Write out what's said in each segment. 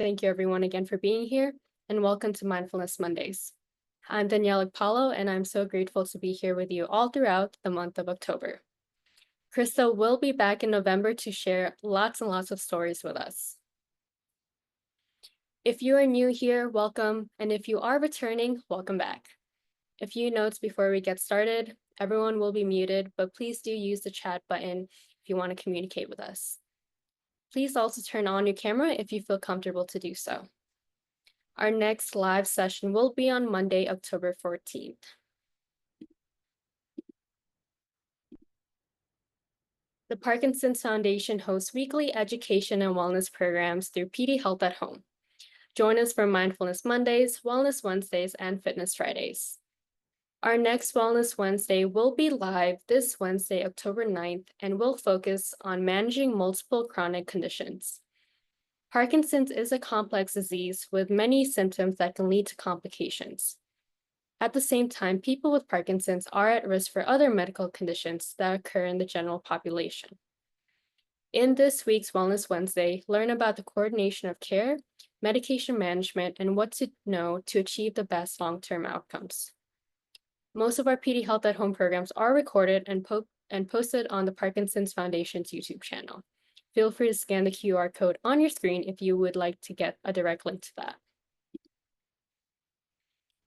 Thank you everyone again for being here and welcome to Mindfulness Mondays. I'm Danielle Paulo and I'm so grateful to be here with you all throughout the month of October. Krista will be back in November to share lots and lots of stories with us. If you are new here, welcome, and if you are returning, welcome back. A few notes before we get started. Everyone will be muted, but please do use the chat button if you want to communicate with us. Please also turn on your camera if you feel comfortable to do so. Our next live session will be on Monday, October 14th. The Parkinson's Foundation hosts weekly education and wellness programs through PD Health at Home. Join us for Mindfulness Mondays, Wellness Wednesdays, and Fitness Fridays. Our next Wellness Wednesday will be live this Wednesday, October 9th, and will focus on managing multiple chronic conditions. Parkinson's is a complex disease with many symptoms that can lead to complications. At the same time, people with Parkinson's are at risk for other medical conditions that occur in the general population. In this week's Wellness Wednesday, learn about the coordination of care, medication management, and what to know to achieve the best long-term outcomes. Most of our PD Health at Home programs are recorded and posted on the Parkinson's Foundation's YouTube channel. Feel free to scan the QR code on your screen if you would like to get a direct link to that.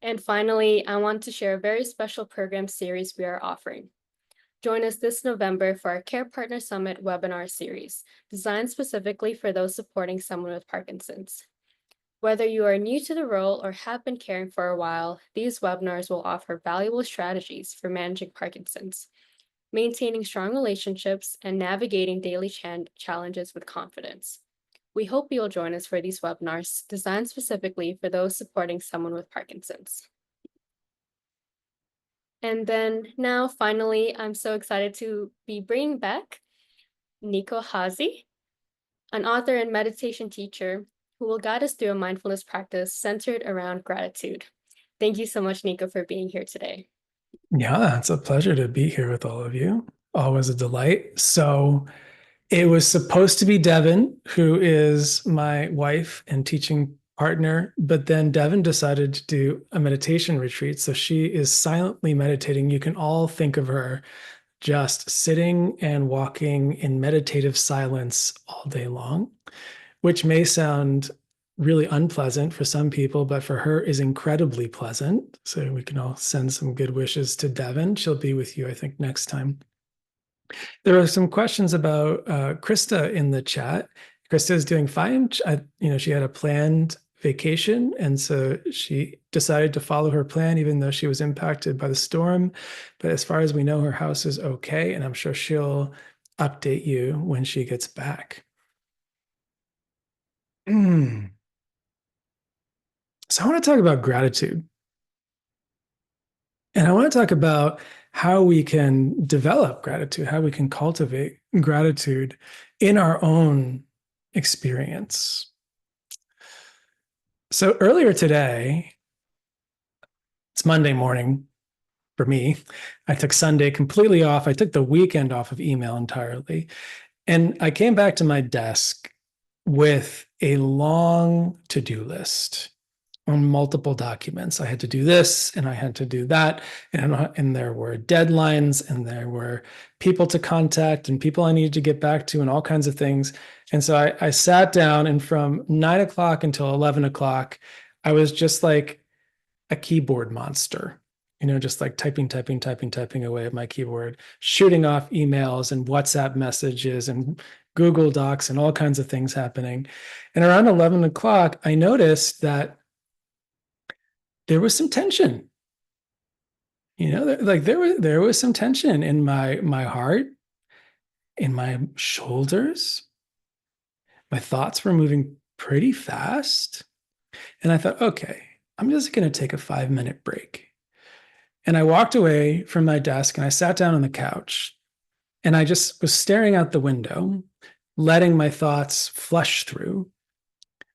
And finally, I want to share a very special program series we are offering. Join us this November for our Care Partner Summit webinar series, designed specifically for those supporting someone with Parkinson's. Whether you are new to the role or have been caring for a while, these webinars will offer valuable strategies for managing Parkinson's, maintaining strong relationships, and navigating daily challenges with confidence. We hope you'll join us for these webinars designed specifically for those supporting someone with Parkinson's. And then now, finally, I'm so excited to be bringing back Nico Hase, an author and meditation teacher who will guide us through a mindfulness practice centered around gratitude. Thank you so much, Nico, for being here today. Yeah, it's a pleasure to be here with all of you. Always a delight. So it was supposed to be Devin, who is my wife and teaching partner, but then Devin decided to do a meditation retreat. So she is silently meditating. You can all think of her just sitting and walking in meditative silence all day long, which may sound really unpleasant for some people, but for her is incredibly pleasant. So we can all send some good wishes to Devin. She'll be with you, I think, next time. There are some questions about Krista in the chat. Krista is doing fine. She had a planned vacation, and so she decided to follow her plan, even though she was impacted by the storm. But as far as we know, her house is okay, and I'm sure she'll update you when she gets back. So I want to talk about gratitude. And I want to talk about how we can develop gratitude, how we can cultivate gratitude in our own experience. So earlier today, it's Monday morning for me. I took Sunday completely off. I took the weekend off of email entirely. And I came back to my desk with a long to-do list on multiple documents. I had to do this and I had to do that. And there were deadlines and there were people to contact and people I needed to get back to and all kinds of things. And so I sat down, and from 9 o'clock until 11 o'clock, I was just like a keyboard monster, just like typing away at my keyboard, shooting off emails and WhatsApp messages and Google Docs and all kinds of things happening. And around 11 o'clock, I noticed that there was some tension. There was some tension in my heart, in my shoulders. My thoughts were moving pretty fast. And I thought, okay, I'm just going to take a 5-minute break. And I walked away from my desk and I sat down on the couch and I just was staring out the window, letting my thoughts flush through.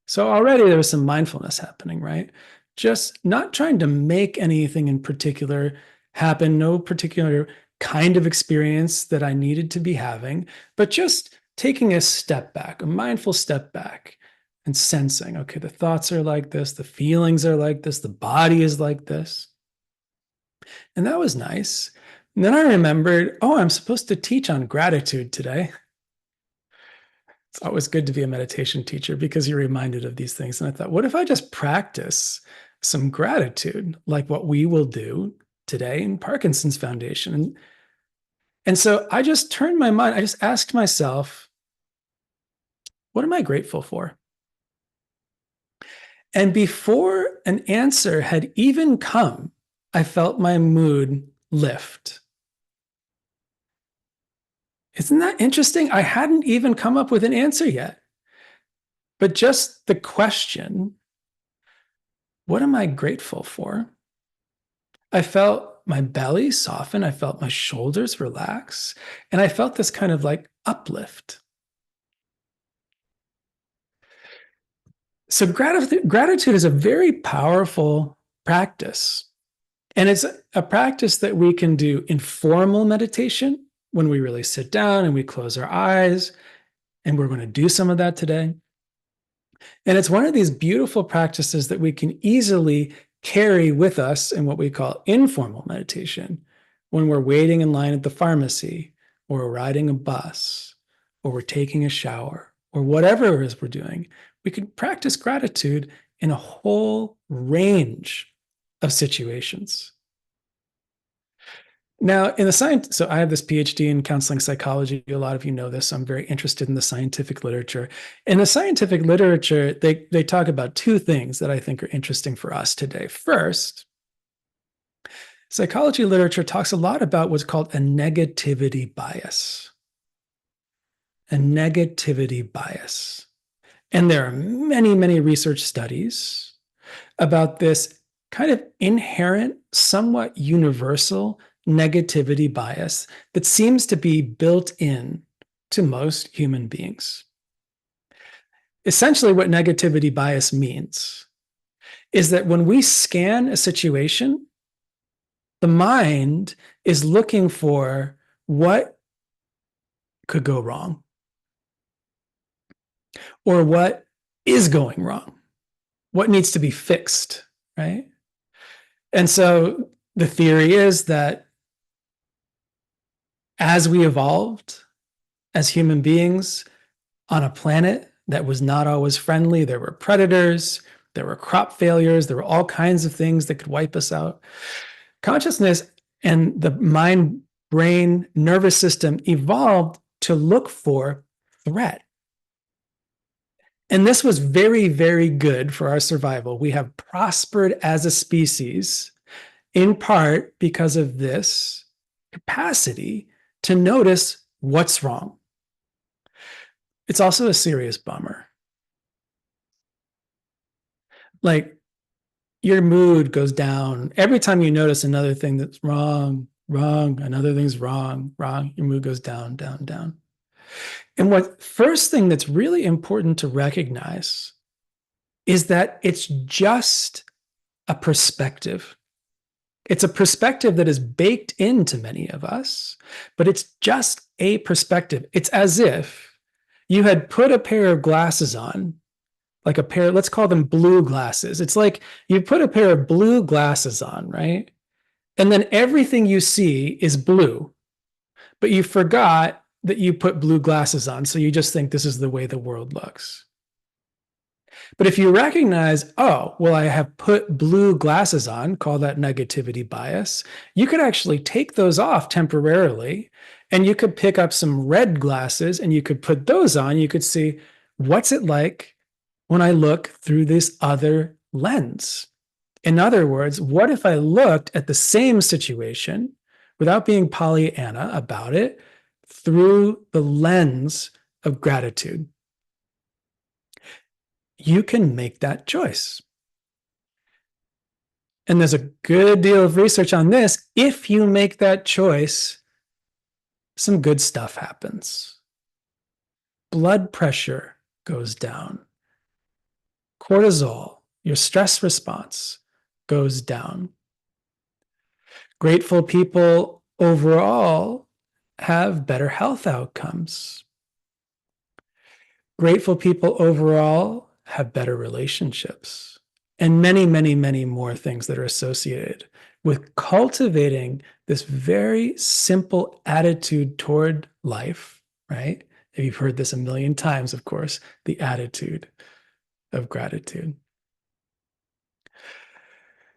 So already there was some mindfulness happening, right? Just not trying to make anything in particular happen, no particular kind of experience that I needed to be having, but just taking a step back, a mindful step back, and sensing, okay, the thoughts are like this, the feelings are like this, the body is like this. And that was nice. And then I remembered, oh, I'm supposed to teach on gratitude today. It's always good to be a meditation teacher because you're reminded of these things. And I thought, what if I just practice some gratitude, like what we will do today in Parkinson's Foundation? And so I just turned my mind, I just asked myself, what am I grateful for? And before an answer had even come, I felt my mood lift. Isn't that interesting? I hadn't even come up with an answer yet. But just the question, what am I grateful for? I felt my belly soften. I felt my shoulders relax. And I felt this kind of like uplift. So gratitude is a very powerful practice. And it's a practice that we can do in formal meditation when we really sit down and we close our eyes. And we're going to do some of that today. And it's one of these beautiful practices that we can easily carry with us in what we call informal meditation when we're waiting in line at the pharmacy, or we're riding a bus, or we're taking a shower, or whatever it is we're doing. We can practice gratitude in a whole range of situations. Now, in the science, so I have this PhD in counseling psychology. A lot of you know this. I'm very interested in the scientific literature. In the scientific literature, they talk about two things that I think are interesting for us today. First, psychology literature talks a lot about what's called a negativity bias. A negativity bias. And there are many, many research studies about this kind of inherent, somewhat universal negativity bias that seems to be built in to most human beings. Essentially, what negativity bias means is that when we scan a situation, the mind is looking for what could go wrong or what is going wrong, what needs to be fixed, right? And so the theory is that as we evolved as human beings on a planet that was not always friendly, there were predators, there were crop failures, there were all kinds of things that could wipe us out. Consciousness and the mind, brain, nervous system evolved to look for threat. And this was very, very good for our survival. We have prospered as a species in part because of this capacity to notice what's wrong. It's also a serious bummer. Like your mood goes down every time you notice another thing that's wrong, another thing's wrong, your mood goes down, down, down. And what first thing that's really important to recognize is that it's just a perspective. It's a perspective that is baked into many of us, but it's just a perspective. It's as if you had put a pair of glasses on, like a pair, let's call them blue glasses. It's like you put a pair of blue glasses on, right? And then everything you see is blue, but you forgot that you put blue glasses on. So you just think this is the way the world looks. But if you recognize, oh, well, I have put blue glasses on, call that negativity bias, you could actually take those off temporarily and you could pick up some red glasses and you could put those on. You could see, what's it like when I look through this other lens? In other words, what if I looked at the same situation without being Pollyanna about it through the lens of gratitude? You can make that choice. And there's a good deal of research on this. If you make that choice, some good stuff happens. Blood pressure goes down. Cortisol, your stress response, goes down. Grateful people overall have better health outcomes. Grateful people overall have better relationships, and many, many, many more things that are associated with cultivating this very simple attitude toward life, right? You've heard this a million times, of course, the attitude of gratitude.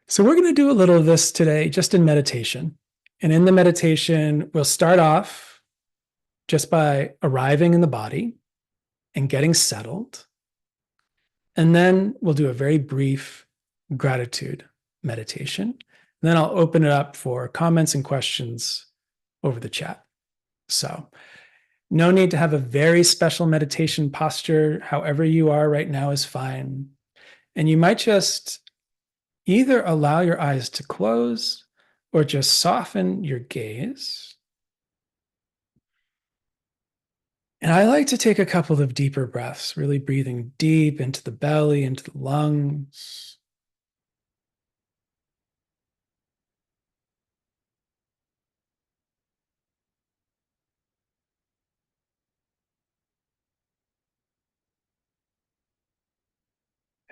So, we're going to do a little of this today just in meditation. And in the meditation, we'll start off just by arriving in the body and getting settled. And then we'll do a very brief gratitude meditation. And then I'll open it up for comments and questions over the chat. So, no need to have a very special meditation posture. However, you are right now is fine. And you might just either allow your eyes to close or just soften your gaze. And I like to take a couple of deeper breaths, really breathing deep into the belly, into the lungs.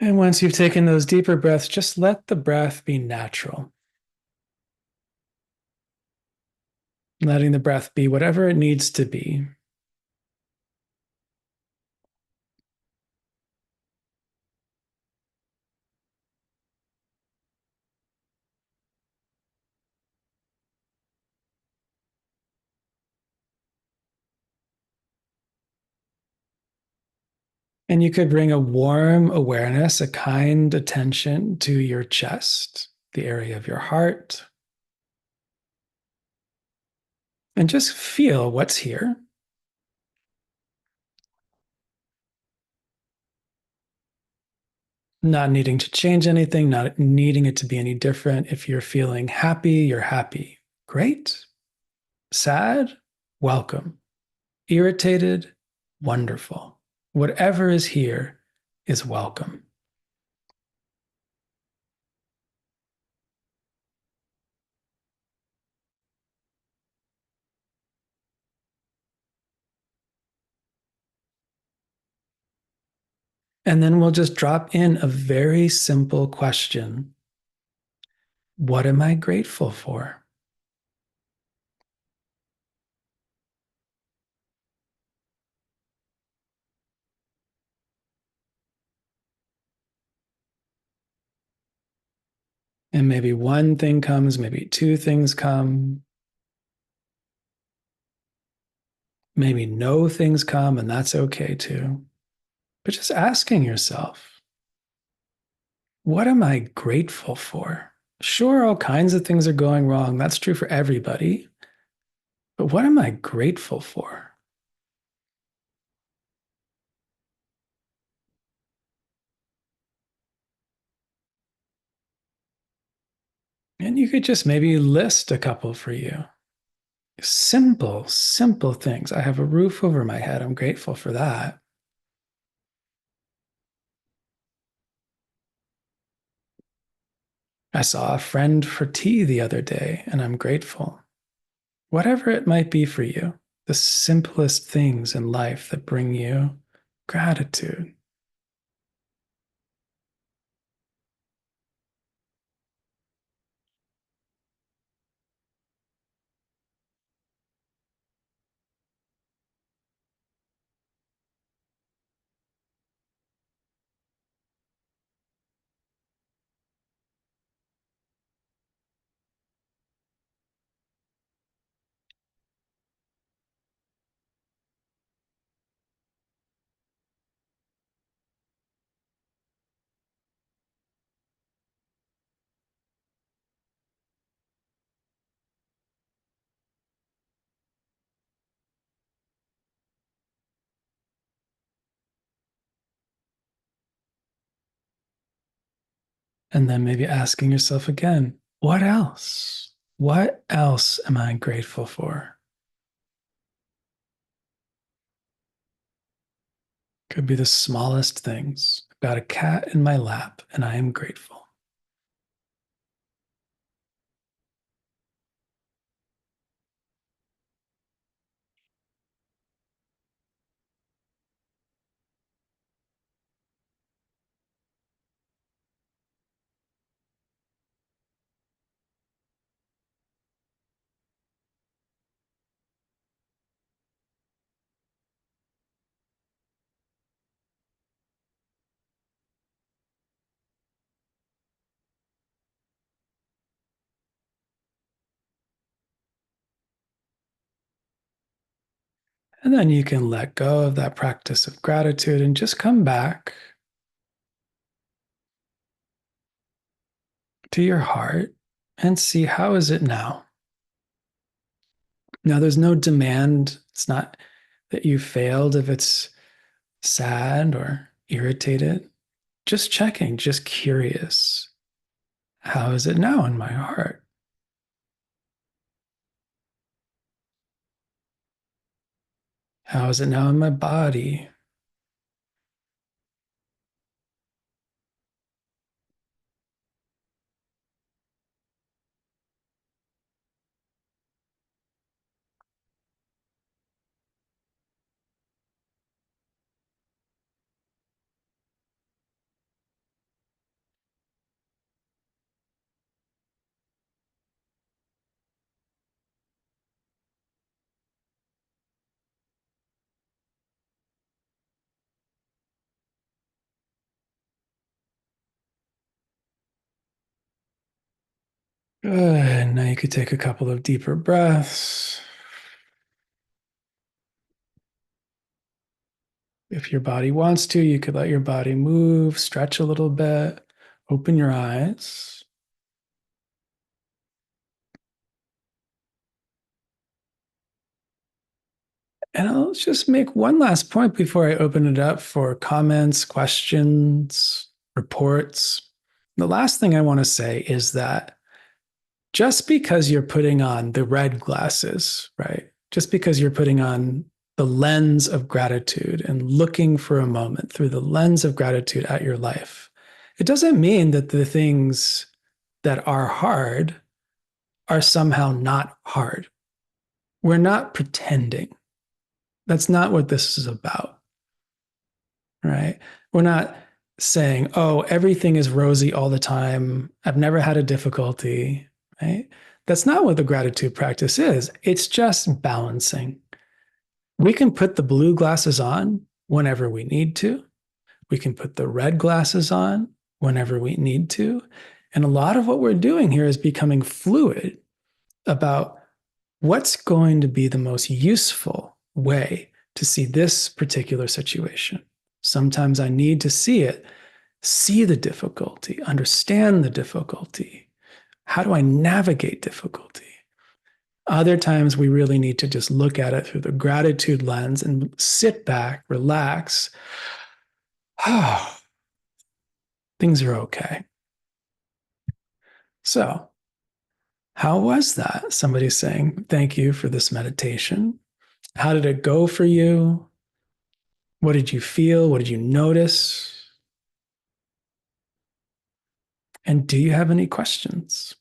And once you've taken those deeper breaths, just let the breath be natural. Letting the breath be whatever it needs to be. And you could bring a warm awareness, a kind attention to your chest, the area of your heart, and just feel what's here. Not needing to change anything, not needing it to be any different. If you're feeling happy, you're happy. Great. Sad, welcome. Irritated, wonderful. Whatever is here is welcome. And then we'll just drop in a very simple question. What am I grateful for? And maybe one thing comes, maybe two things come, maybe no things come, and that's okay too. But just asking yourself, what am I grateful for? Sure, all kinds of things are going wrong. That's true for everybody. But what am I grateful for? And you could just maybe list a couple for you. Simple, simple things. I have a roof over my head. I'm grateful for that. I saw a friend for tea the other day, and I'm grateful. Whatever it might be for you, the simplest things in life that bring you gratitude. And then maybe asking yourself again, what else? What else am I grateful for? Could be the smallest things. I've got a cat in my lap, and I am grateful. And then you can let go of that practice of gratitude and just come back to your heart and see how is it now. Now, there's no demand. It's not that you failed if it's sad or irritated. Just checking, just curious. How is it now in my heart? How is it now in my body? Good. Now you could take a couple of deeper breaths. If your body wants to, you could let your body move, stretch a little bit, open your eyes. And I'll just make one last point before I open it up for comments, questions, reports. The last thing I want to say is that just because you're putting on the red glasses, right? Just because you're putting on the lens of gratitude and looking for a moment through the lens of gratitude at your life, it doesn't mean that the things that are hard are somehow not hard. We're not pretending. That's not what this is about, right? We're not saying, oh, everything is rosy all the time. I've never had a difficulty, right? That's not what the gratitude practice is. It's just balancing. We can put the blue glasses on whenever we need to. We can put the red glasses on whenever we need to. And a lot of what we're doing here is becoming fluid about what's going to be the most useful way to see this particular situation. Sometimes I need to see it, see the difficulty, understand the difficulty. How do I navigate difficulty? Other times we really need to just look at it through the gratitude lens and sit back, relax. Oh, things are okay. So, how was that? Somebody's saying, thank you for this meditation. How did it go for you? What did you feel? What did you notice? And do you have any questions?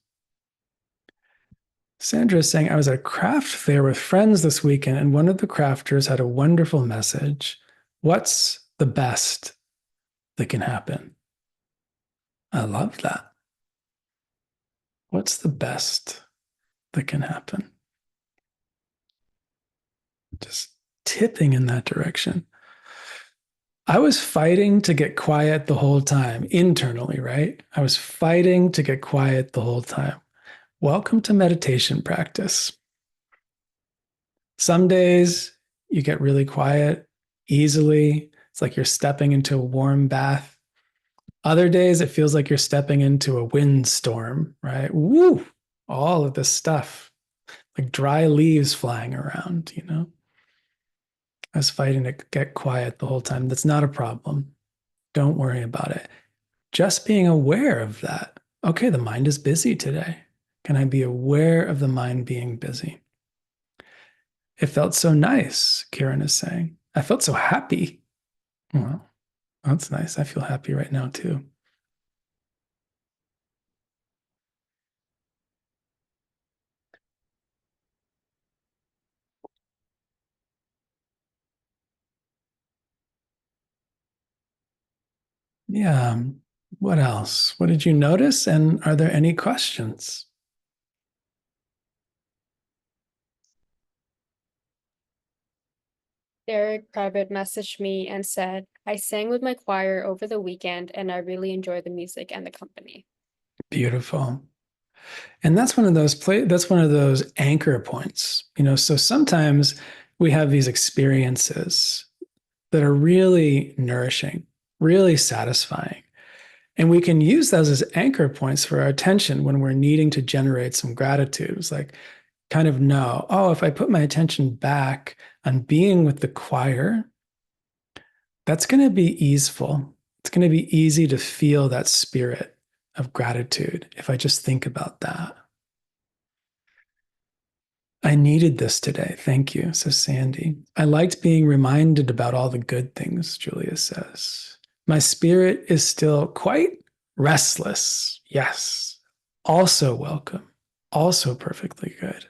Sandra is saying, I was at a craft fair with friends this weekend, and one of the crafters had a wonderful message. What's the best that can happen? I love that. What's the best that can happen? Just tipping in that direction. I was fighting to get quiet the whole time, internally, right? I was fighting to get quiet the whole time. Welcome to meditation practice. Some days you get really quiet easily. It's like you're stepping into a warm bath. Other days it feels like you're stepping into a windstorm, right? Woo! All of this stuff, like dry leaves flying around, you know? I was fighting to get quiet the whole time. That's not a problem. Don't worry about it. Just being aware of that. Okay, the mind is busy today. Can I be aware of the mind being busy? It felt so nice, Karen is saying. I felt so happy. Well, that's nice. I feel happy right now, too. Yeah. What else? What did you notice? And are there any questions? Derek private messaged me and said, I sang with my choir over the weekend and I really enjoy the music and the company. Beautiful. And that's one of those anchor points. So sometimes we have these experiences that are really nourishing, really satisfying. And we can use those as anchor points for our attention when we're needing to generate some gratitude. It's like kind of know, oh, if I put my attention back on being with the choir, that's going to be easeful. It's going to be easy to feel that spirit of gratitude if I just think about that. I needed this today. Thank you, says Sandy. I liked being reminded about all the good things, Julia says. My spirit is still quite restless. Yes. Also welcome. Also perfectly good.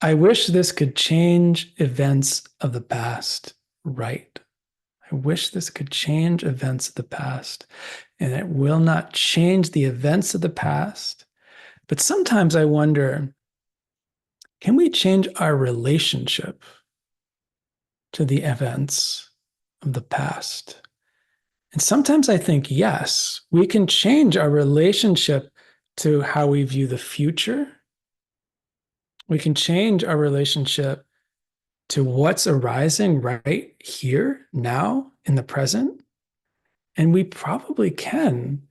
I wish this could change events of the past. Right. I wish this could change events of the past. And it will not change the events of the past. But sometimes I wonder, can we change our relationship to the events of the past? And sometimes I think, yes, we can change our relationship to how we view the future. We can change our relationship to what's arising right here, now, in the present. And we probably can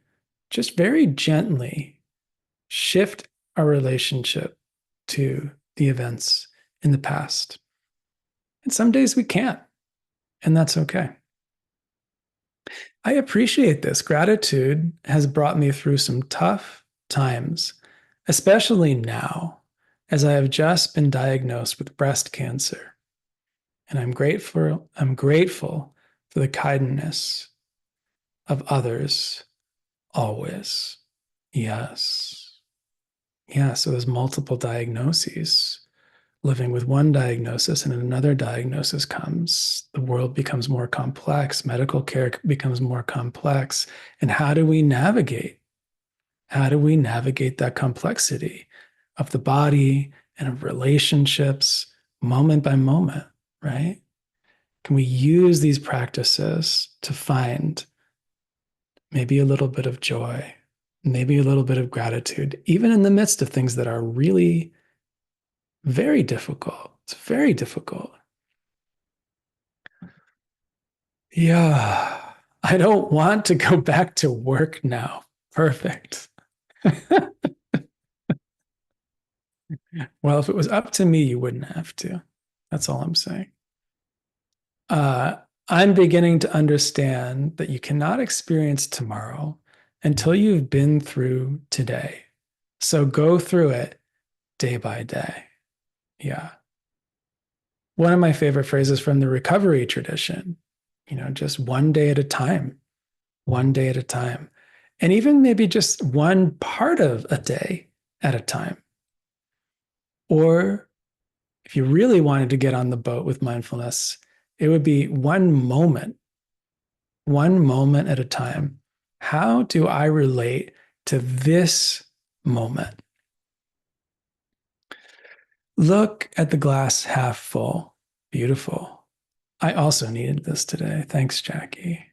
just very gently shift our relationship to the events in the past. And some days we can't, and that's okay. I appreciate this. Gratitude has brought me through some tough times, especially now, as I have just been diagnosed with breast cancer. And I'm grateful for the kindness of others always. Yes. Yeah, so there's multiple diagnoses. Living with one diagnosis and another diagnosis comes, the world becomes more complex, medical care becomes more complex. And how do we navigate? How do we navigate that complexity of the body and of relationships moment by moment, right? Can we use these practices to find maybe a little bit of joy, maybe a little bit of gratitude, even in the midst of things that are really very difficult? It's very difficult. Yeah, I don't want to go back to work now. Perfect. Well, if it was up to me, you wouldn't have to. That's all I'm saying. Uh, I'm beginning to understand that you cannot experience tomorrow until you've been through today. So go through it day by day. Yeah. One of my favorite phrases from the recovery tradition, just one day at a time, one day at a time. And even maybe just one part of a day at a time. Or if you really wanted to get on the boat with mindfulness, it would be one moment at a time. How do I relate to this moment? Look at the glass half full. Beautiful. I also needed this today. Thanks, Jackie.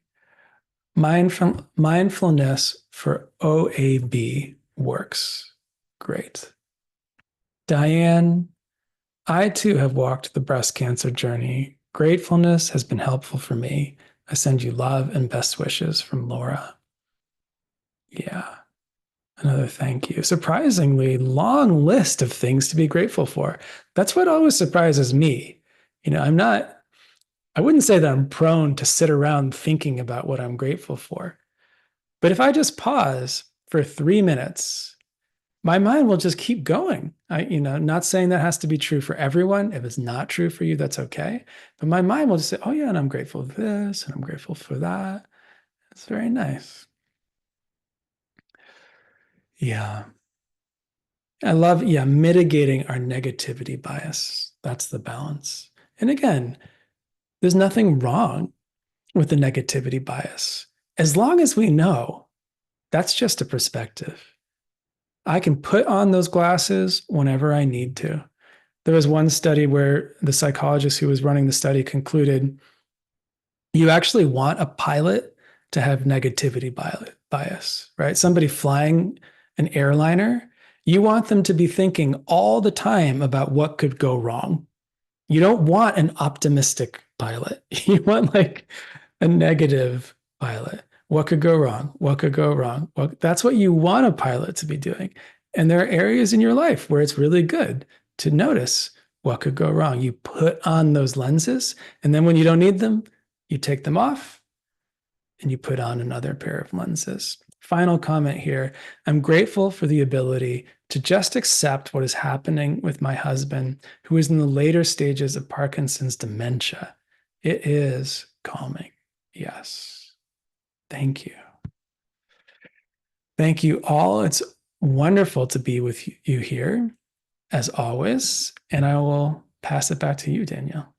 Mindfulness for OAB works. Great. Diane, I too have walked the breast cancer journey. Gratefulness has been helpful for me. I send you love and best wishes from Laura. Yeah, another thank you. Surprisingly long list of things to be grateful for. That's what always surprises me. I wouldn't say that I'm prone to sit around thinking about what I'm grateful for. But if I just pause for 3 minutes, my mind will just keep going. Not saying that has to be true for everyone. If it's not true for you, that's okay. But my mind will just say, oh, yeah, and I'm grateful for this, and I'm grateful for that. It's very nice. Yeah. I love, yeah, mitigating our negativity bias. That's the balance. And again, there's nothing wrong with the negativity bias. As long as we know that's just a perspective. I can put on those glasses whenever I need to. There was one study where the psychologist who was running the study concluded you actually want a pilot to have negativity bias, right? Somebody flying an airliner, you want them to be thinking all the time about what could go wrong. You don't want an optimistic pilot. You want like a negative pilot. What could go wrong? What could go wrong? Well, that's what you want a pilot to be doing. And there are areas in your life where it's really good to notice what could go wrong. You put on those lenses, and then when you don't need them, you take them off and you put on another pair of lenses. Final comment here. I'm grateful for the ability to just accept what is happening with my husband, who is in the later stages of Parkinson's dementia. It is calming. Yes. Thank you. Thank you all. It's wonderful to be with you here, as always. And I will pass it back to you, Danielle.